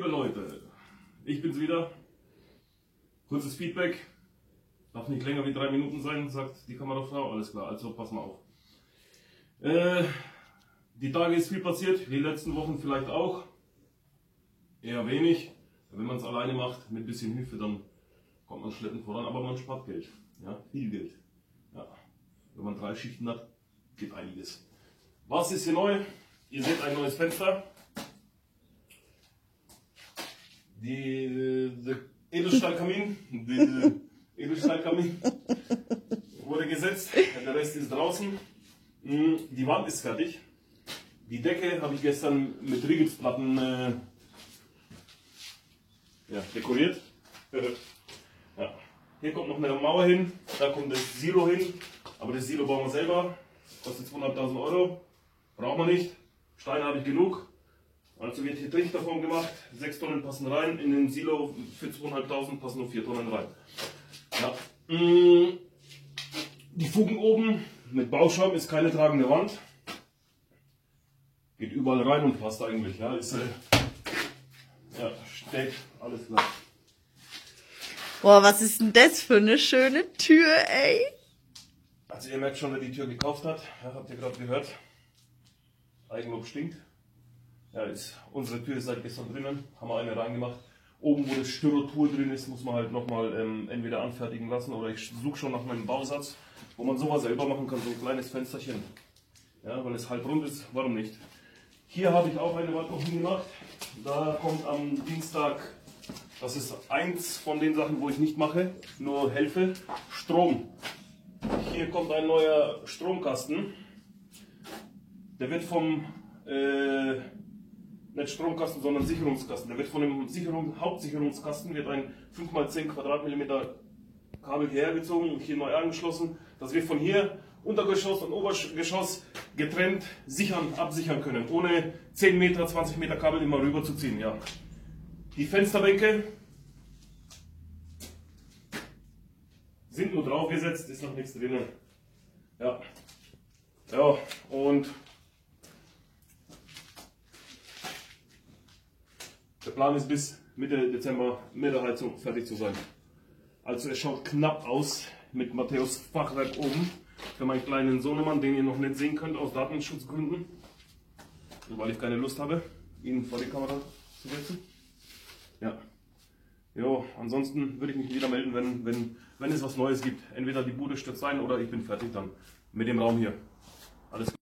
liebe Leute, ich bin's wieder. Kurzes Feedback. Darf nicht länger wie 3 Minuten sein, sagt die Kamerafrau. Alles klar, also pass mal auf. Die Tage ist viel passiert, die letzten Wochen vielleicht auch. Eher wenig. Wenn man es alleine macht, mit ein bisschen Hilfe, dann kommt man schleppend voran, aber man spart Geld. Ja, viel Geld. Ja. Wenn man 3 Schichten hat, geht einiges. Was ist hier neu? Ihr seht ein neues Fenster. Der Edelstahlkamin wurde gesetzt, der Rest ist draußen. Die Wand ist fertig. Die Decke habe ich gestern mit Rigipsplatten dekoriert. Ja. Hier kommt noch eine Mauer hin, da kommt das Silo hin, aber das Silo bauen wir selber, kostet 200.000 Euro, braucht man nicht, Steine habe ich genug. Also wird hier Trichterform gemacht, 6 Tonnen passen rein, in den Silo für 2.500 passen nur 4 Tonnen rein. Ja. Die Fugen oben mit Bauschaum ist keine tragende Wand. Geht überall rein und passt eigentlich. Ja, ist, steht, alles klar. Boah, was ist denn das für eine schöne Tür, ey? Also ihr merkt schon, wer die Tür gekauft hat, ja, habt ihr gerade gehört. Eigenlob stinkt. Ja, unsere Tür ist seit gestern drinnen, haben wir eine reingemacht. Oben, wo das Styrotur drin ist, muss man halt nochmal entweder anfertigen lassen oder ich suche schon nach meinem Bausatz, wo man sowas selber machen kann, so ein kleines Fensterchen. Ja, weil es halb rund ist, warum nicht? Hier habe ich auch eine Wand noch hingemacht. Da kommt am Dienstag, das ist eins von den Sachen, wo ich nicht mache, nur helfe, Strom. Hier kommt ein neuer Stromkasten. Der wird vom nicht Stromkasten, sondern Sicherungskasten. Der wird von dem Hauptsicherungskasten wird ein 5x10 Quadratmillimeter Kabel hergezogen und hier neu angeschlossen, dass wir von hier Untergeschoss und Obergeschoss getrennt absichern können, ohne 10 Meter, 20 Meter Kabel immer rüber zu ziehen. Ja. Die Fensterbänke sind nur draufgesetzt, ist noch nichts drin. Ja. Ja, und der Plan ist bis Mitte Dezember mit der Heizung fertig zu sein. Also es schaut knapp aus mit Matthäus Fachwerk oben. Für meinen kleinen Sohnemann, den ihr noch nicht sehen könnt aus Datenschutzgründen. Weil ich keine Lust habe, ihn vor die Kamera zu setzen. Ja. Jo, ansonsten würde ich mich wieder melden, wenn es was Neues gibt. Entweder die Bude stürzt ein oder ich bin fertig dann mit dem Raum hier. Alles gut.